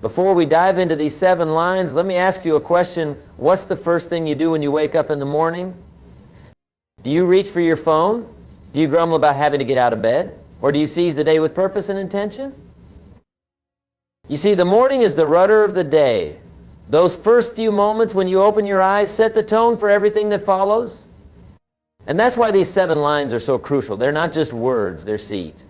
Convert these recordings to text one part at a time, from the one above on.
Before we dive into these 7 lines, let me ask you a question. What's the first thing you do when you wake up in the morning? Do you reach for your phone? Do you grumble about having to get out of bed? Or do you seize the day with purpose and intention? You see, the morning is the rudder of the day. Those first few moments when you open your eyes set the tone for everything that follows. And that's why these 7 lines are so crucial. They're not just words, they're seeds.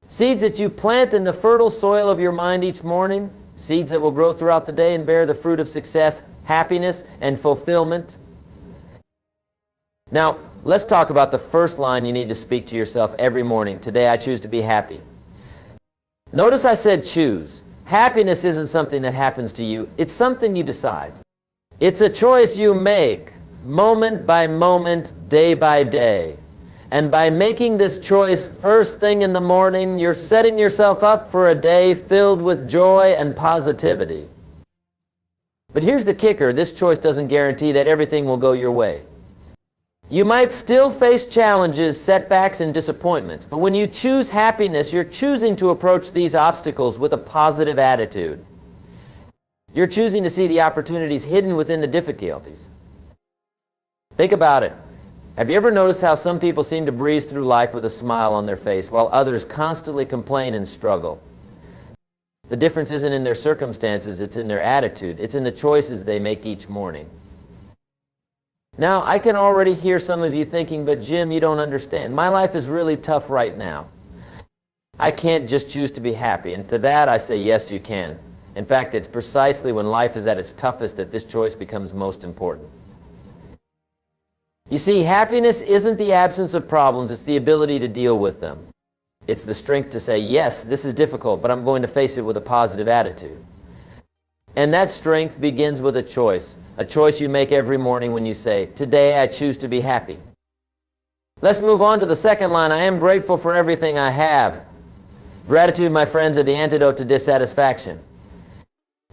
Seeds that you plant in the fertile soil of your mind each morning. Seeds that will grow throughout the day and bear the fruit of success, happiness, and fulfillment. Now, let's talk about the first line you need to speak to yourself every morning. Today I choose to be happy. Notice I said choose. Happiness isn't something that happens to you. It's something you decide. It's a choice you make, moment by moment, day by day. And by making this choice first thing in the morning, you're setting yourself up for a day filled with joy and positivity. But here's the kicker. This choice doesn't guarantee that everything will go your way. You might still face challenges, setbacks, and disappointments. But when you choose happiness, you're choosing to approach these obstacles with a positive attitude. You're choosing to see the opportunities hidden within the difficulties. Think about it. Have you ever noticed how some people seem to breeze through life with a smile on their face, while others constantly complain and struggle? The difference isn't in their circumstances, it's in their attitude. It's in the choices they make each morning. Now, I can already hear some of you thinking, but Jim, you don't understand. My life is really tough right now. I can't just choose to be happy. And to that, I say, yes, you can. In fact, it's precisely when life is at its toughest that this choice becomes most important. You see, happiness isn't the absence of problems, it's the ability to deal with them. It's the strength to say, yes, this is difficult, but I'm going to face it with a positive attitude. And that strength begins with a choice you make every morning when you say, today I choose to be happy. Let's move on to the second line. I am grateful for everything I have. Gratitude, my friends, is the antidote to dissatisfaction.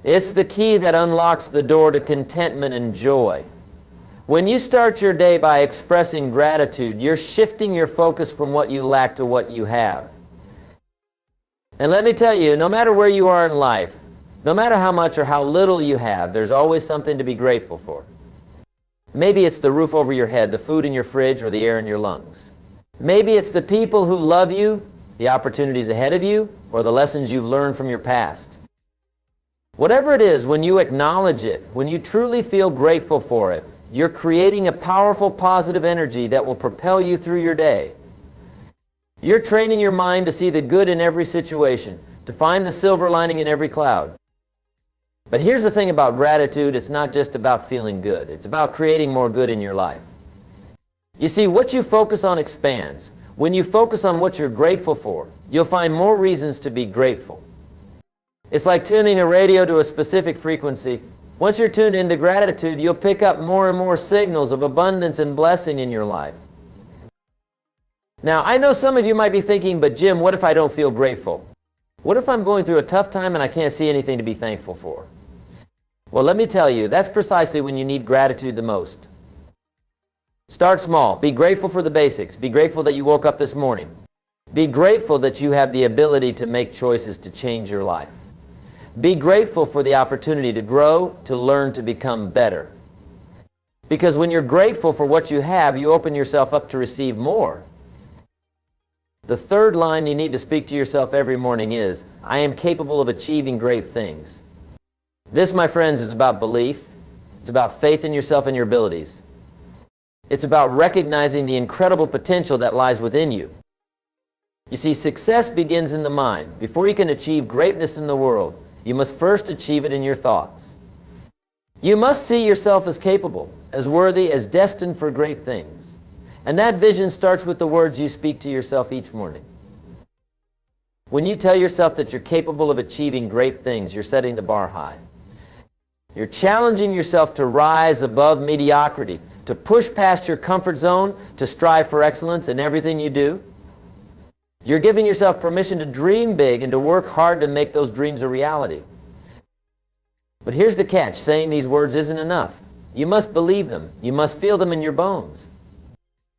It's the key that unlocks the door to contentment and joy. When you start your day by expressing gratitude, you're shifting your focus from what you lack to what you have. And let me tell you, no matter where you are in life, no matter how much or how little you have, there's always something to be grateful for. Maybe it's the roof over your head, the food in your fridge, or the air in your lungs. Maybe it's the people who love you, the opportunities ahead of you, or the lessons you've learned from your past. Whatever it is, when you acknowledge it, when you truly feel grateful for it, you're creating a powerful positive energy that will propel you through your day. You're training your mind to see the good in every situation, to find the silver lining in every cloud. But here's the thing about gratitude, it's not just about feeling good. It's about creating more good in your life. You see, what you focus on expands. When you focus on what you're grateful for, you'll find more reasons to be grateful. It's like tuning a radio to a specific frequency. Once you're tuned into gratitude, you'll pick up more and more signals of abundance and blessing in your life. Now, I know some of you might be thinking, but Jim, what if I don't feel grateful? What if I'm going through a tough time and I can't see anything to be thankful for? Well, let me tell you, that's precisely when you need gratitude the most. Start small. Be grateful for the basics. Be grateful that you woke up this morning. Be grateful that you have the ability to make choices to change your life. Be grateful for the opportunity to grow, to learn, to become better. Because when you're grateful for what you have, you open yourself up to receive more. The third line you need to speak to yourself every morning is, I am capable of achieving great things. This, my friends, is about belief. It's about faith in yourself and your abilities. It's about recognizing the incredible potential that lies within you. You see, success begins in the mind. Before you can achieve greatness in the world, you must first achieve it in your thoughts. You must see yourself as capable, as worthy, as destined for great things. And that vision starts with the words you speak to yourself each morning. When you tell yourself that you're capable of achieving great things, you're setting the bar high. You're challenging yourself to rise above mediocrity, to push past your comfort zone, to strive for excellence in everything you do. You're giving yourself permission to dream big and to work hard to make those dreams a reality. But here's the catch. Saying these words isn't enough. You must believe them. You must feel them in your bones.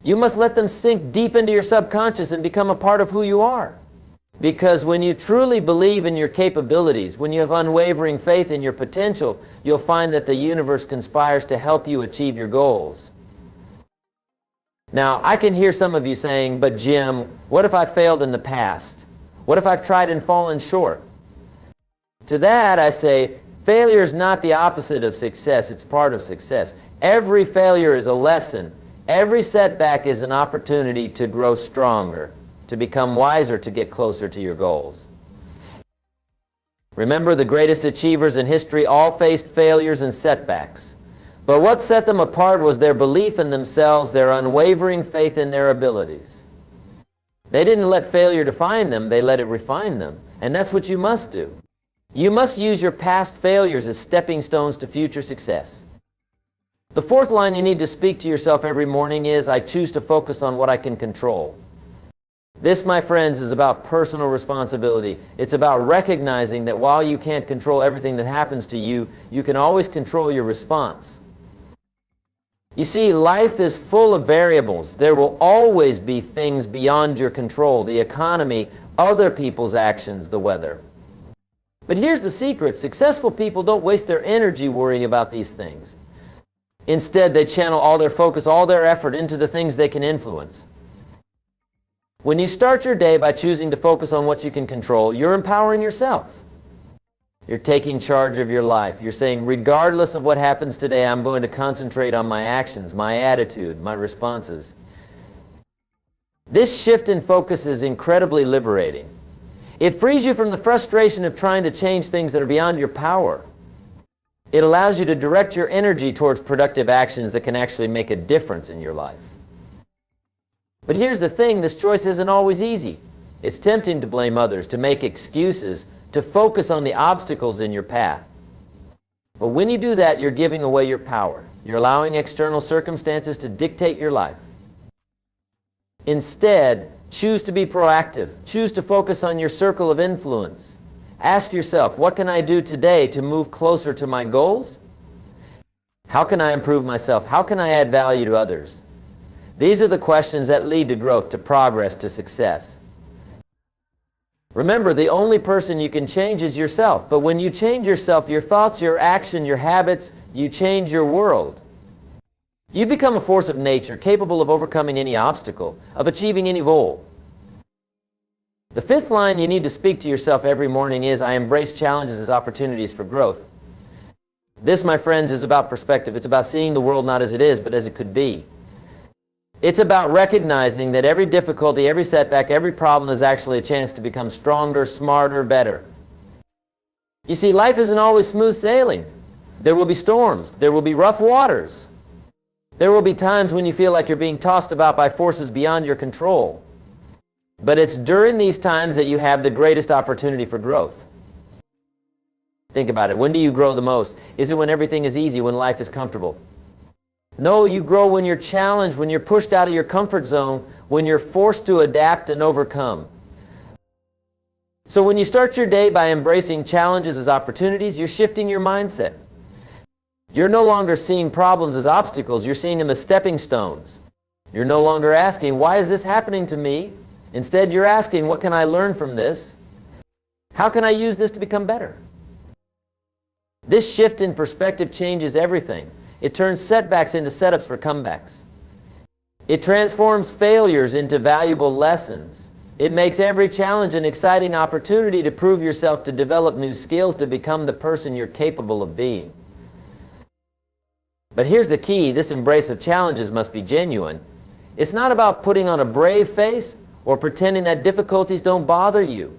You must let them sink deep into your subconscious and become a part of who you are. Because when you truly believe in your capabilities, when you have unwavering faith in your potential, you'll find that the universe conspires to help you achieve your goals. Now, I can hear some of you saying, but Jim, what if I failed in the past? What if I've tried and fallen short? To that, I say, failure is not the opposite of success, it's part of success. Every failure is a lesson. Every setback is an opportunity to grow stronger, to become wiser, to get closer to your goals. Remember, the greatest achievers in history all faced failures and setbacks. But what set them apart was their belief in themselves, their unwavering faith in their abilities. They didn't let failure define them, they let it refine them. And that's what you must do. You must use your past failures as stepping stones to future success. The fourth line you need to speak to yourself every morning is, I choose to focus on what I can control. This, my friends, is about personal responsibility. It's about recognizing that while you can't control everything that happens to you, you can always control your response. You see, life is full of variables. There will always be things beyond your control, the economy, other people's actions, the weather. But here's the secret. Successful people don't waste their energy worrying about these things. Instead, they channel all their focus, all their effort into the things they can influence. When you start your day by choosing to focus on what you can control, you're empowering yourself. You're taking charge of your life. You're saying, regardless of what happens today, I'm going to concentrate on my actions, my attitude, my responses. This shift in focus is incredibly liberating. It frees you from the frustration of trying to change things that are beyond your power. It allows you to direct your energy towards productive actions that can actually make a difference in your life. But here's the thing, this choice isn't always easy. It's tempting to blame others, to make excuses, to focus on the obstacles in your path. But when you do that, you're giving away your power. You're allowing external circumstances to dictate your life. Instead, choose to be proactive. Choose to focus on your circle of influence. Ask yourself, what can I do today to move closer to my goals? How can I improve myself? How can I add value to others? These are the questions that lead to growth, to progress, to success. Remember, the only person you can change is yourself. But when you change yourself, your thoughts, your action, your habits, you change your world. You become a force of nature, capable of overcoming any obstacle, of achieving any goal. The fifth line you need to speak to yourself every morning is, I embrace challenges as opportunities for growth. This, my friends, is about perspective. It's about seeing the world not as it is, but as it could be. It's about recognizing that every difficulty, every setback, every problem is actually a chance to become stronger, smarter, better. You see, life isn't always smooth sailing. There will be storms. There will be rough waters. There will be times when you feel like you're being tossed about by forces beyond your control. But it's during these times that you have the greatest opportunity for growth. Think about it. When do you grow the most? Is it when everything is easy, when life is comfortable? No, you grow when you're challenged, when you're pushed out of your comfort zone, when you're forced to adapt and overcome. So when you start your day by embracing challenges as opportunities, you're shifting your mindset. You're no longer seeing problems as obstacles, you're seeing them as stepping stones. You're no longer asking, why is this happening to me? Instead, you're asking, what can I learn from this? How can I use this to become better? This shift in perspective changes everything. It turns setbacks into setups for comebacks. It transforms failures into valuable lessons. It makes every challenge an exciting opportunity to prove yourself, to develop new skills, to become the person you're capable of being. But here's the key, this embrace of challenges must be genuine. It's not about putting on a brave face or pretending that difficulties don't bother you.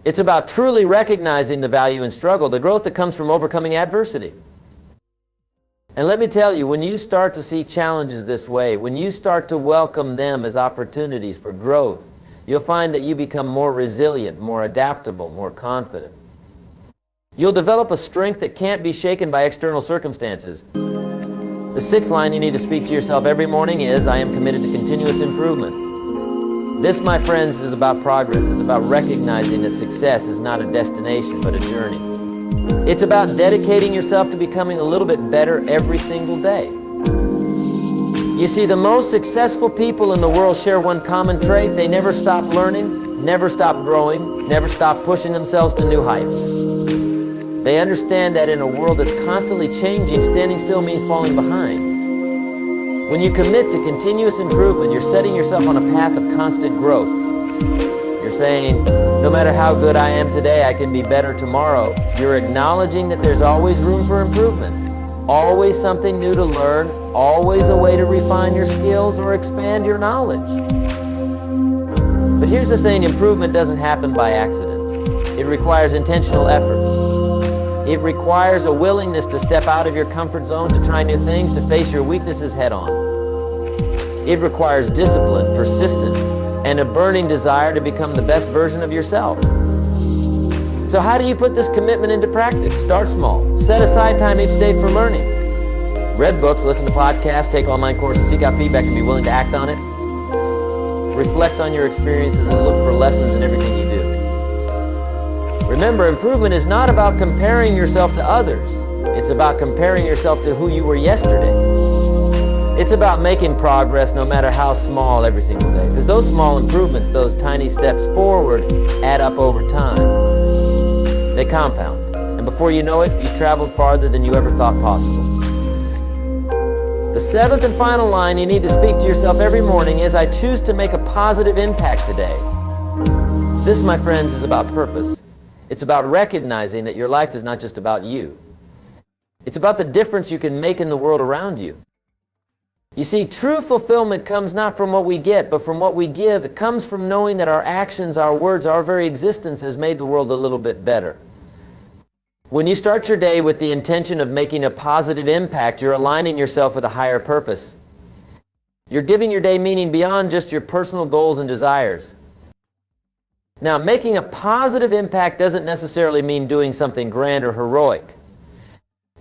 It's about truly recognizing the value in struggle, the growth that comes from overcoming adversity. And let me tell you, when you start to see challenges this way, when you start to welcome them as opportunities for growth, you'll find that you become more resilient, more adaptable, more confident. You'll develop a strength that can't be shaken by external circumstances. The sixth line you need to speak to yourself every morning is, I am committed to continuous improvement. This, my friends, is about progress. It's about recognizing that success is not a destination, but a journey. It's about dedicating yourself to becoming a little bit better every single day. You see, the most successful people in the world share one common trait. They never stop learning, never stop growing, never stop pushing themselves to new heights. They understand that in a world that's constantly changing, standing still means falling behind. When you commit to continuous improvement, you're setting yourself on a path of constant growth. You're saying, no matter how good I am today, I can be better tomorrow. You're acknowledging that there's always room for improvement, always something new to learn, always a way to refine your skills or expand your knowledge. But here's the thing, improvement doesn't happen by accident. It requires intentional effort. It requires a willingness to step out of your comfort zone, to try new things, to face your weaknesses head on. It requires discipline, persistence, and a burning desire to become the best version of yourself. So how do you put this commitment into practice? Start small. Set aside time each day for learning. Read books, listen to podcasts, take online courses, seek out feedback, and be willing to act on it. Reflect on your experiences and look for lessons in everything you do. Remember, improvement is not about comparing yourself to others. It's about comparing yourself to who you were yesterday. It's about making progress no matter how small every single day. Because those small improvements, those tiny steps forward, add up over time. They compound. And before you know it, you've traveled farther than you ever thought possible. The seventh and final line you need to speak to yourself every morning is, I choose to make a positive impact today. This, my friends, is about purpose. It's about recognizing that your life is not just about you. It's about the difference you can make in the world around you. You see, true fulfillment comes not from what we get, but from what we give. It comes from knowing that our actions, our words, our very existence has made the world a little bit better. When you start your day with the intention of making a positive impact, you're aligning yourself with a higher purpose. You're giving your day meaning beyond just your personal goals and desires. Now, making a positive impact doesn't necessarily mean doing something grand or heroic.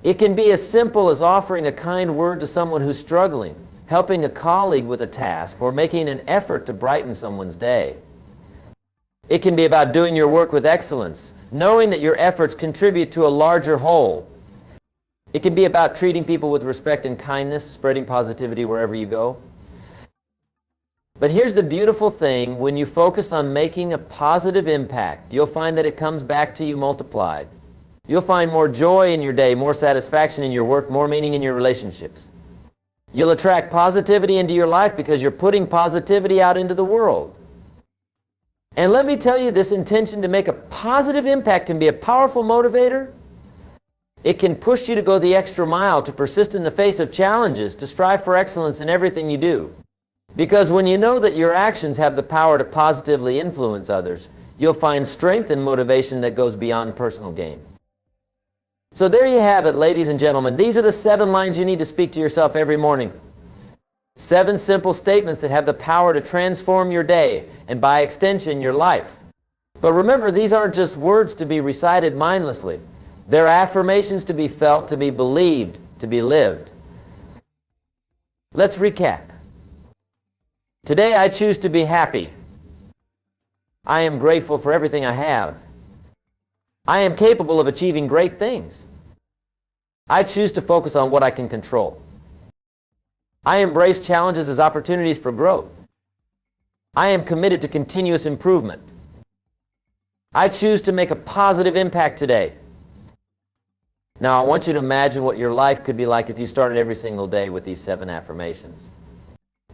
It can be as simple as offering a kind word to someone who's struggling, helping a colleague with a task, or making an effort to brighten someone's day. It can be about doing your work with excellence, knowing that your efforts contribute to a larger whole. It can be about treating people with respect and kindness, spreading positivity wherever you go. But here's the beautiful thing, when you focus on making a positive impact, you'll find that it comes back to you multiplied. You'll find more joy in your day, more satisfaction in your work, more meaning in your relationships. You'll attract positivity into your life because you're putting positivity out into the world. And let me tell you, this intention to make a positive impact can be a powerful motivator. It can push you to go the extra mile, to persist in the face of challenges, to strive for excellence in everything you do. Because when you know that your actions have the power to positively influence others, you'll find strength and motivation that goes beyond personal gain. So there you have it, ladies and gentlemen. These are the 7 lines you need to speak to yourself every morning. 7 simple statements that have the power to transform your day, and by extension, your life. But remember, these aren't just words to be recited mindlessly. They're affirmations to be felt, to be believed, to be lived. Let's recap. Today I choose to be happy. I am grateful for everything I have. I am capable of achieving great things. I choose to focus on what I can control. I embrace challenges as opportunities for growth. I am committed to continuous improvement. I choose to make a positive impact today. Now I want you to imagine what your life could be like if you started every single day with these 7 affirmations.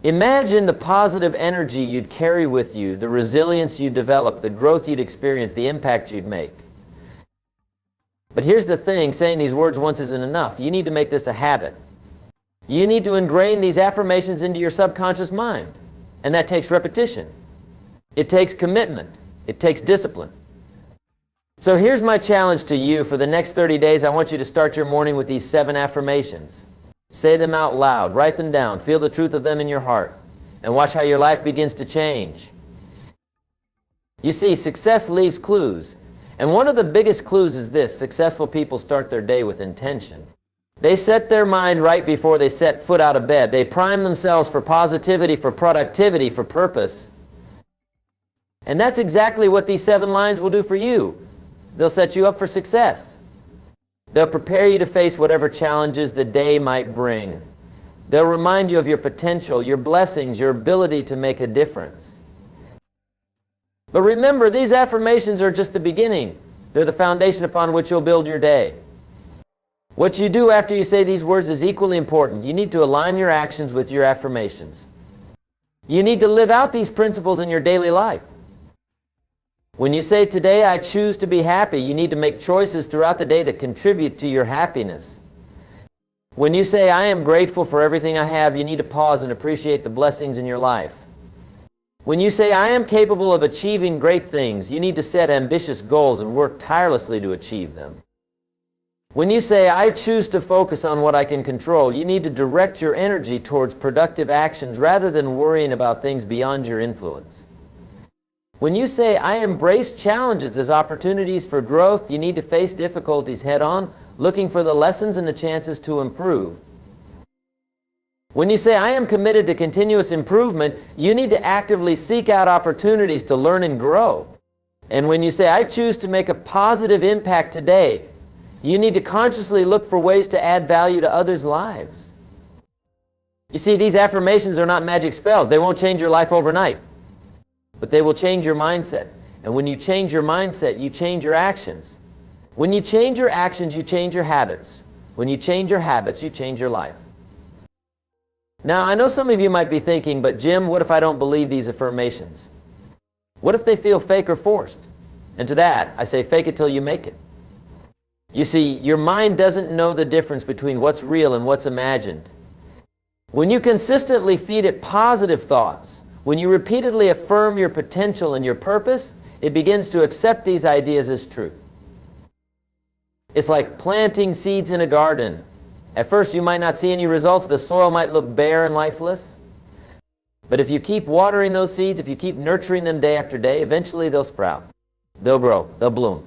Imagine the positive energy you'd carry with you, the resilience you'd develop, the growth you'd experience, the impact you'd make. But here's the thing, saying these words once isn't enough. You need to make this a habit. You need to ingrain these affirmations into your subconscious mind. And that takes repetition. It takes commitment. It takes discipline. So here's my challenge to you. For the next 30 days, I want you to start your morning with these 7 affirmations. Say them out loud. Write them down. Feel the truth of them in your heart. And watch how your life begins to change. You see, success leaves clues. And one of the biggest clues is this: successful people start their day with intention. They set their mind right before they set foot out of bed. They prime themselves for positivity, for productivity, for purpose. And that's exactly what these 7 lines will do for you. They'll set you up for success. They'll prepare you to face whatever challenges the day might bring. They'll remind you of your potential, your blessings, your ability to make a difference. But remember, these affirmations are just the beginning. They're the foundation upon which you'll build your day. What you do after you say these words is equally important. You need to align your actions with your affirmations. You need to live out these principles in your daily life. When you say, today I choose to be happy, you need to make choices throughout the day that contribute to your happiness. When you say, I am grateful for everything I have, you need to pause and appreciate the blessings in your life. When you say, I am capable of achieving great things, you need to set ambitious goals and work tirelessly to achieve them. When you say, I choose to focus on what I can control, you need to direct your energy towards productive actions rather than worrying about things beyond your influence. When you say, I embrace challenges as opportunities for growth, you need to face difficulties head-on, looking for the lessons and the chances to improve. When you say, I am committed to continuous improvement, you need to actively seek out opportunities to learn and grow. And when you say, I choose to make a positive impact today, you need to consciously look for ways to add value to others' lives. You see, these affirmations are not magic spells. They won't change your life overnight. But they will change your mindset. And when you change your mindset, you change your actions. When you change your actions, you change your habits. When you change your habits, you change your life. Now, I know some of you might be thinking, but Jim, what if I don't believe these affirmations? What if they feel fake or forced? And to that, I say, fake it till you make it. You see, your mind doesn't know the difference between what's real and what's imagined. When you consistently feed it positive thoughts, when you repeatedly affirm your potential and your purpose, it begins to accept these ideas as truth. It's like planting seeds in a garden. At first you might not see any results. The soil might look bare and lifeless. But if you keep watering those seeds, if you keep nurturing them day after day, eventually they'll sprout. They'll grow. They'll bloom.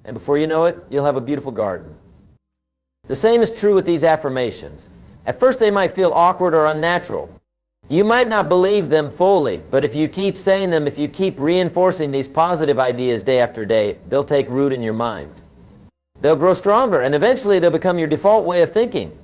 And before you know it, you'll have a beautiful garden. The same is true with these affirmations. At first they might feel awkward or unnatural. You might not believe them fully, but if you keep saying them, if you keep reinforcing these positive ideas day after day, they'll take root in your mind. They'll grow stronger, and eventually they'll become your default way of thinking.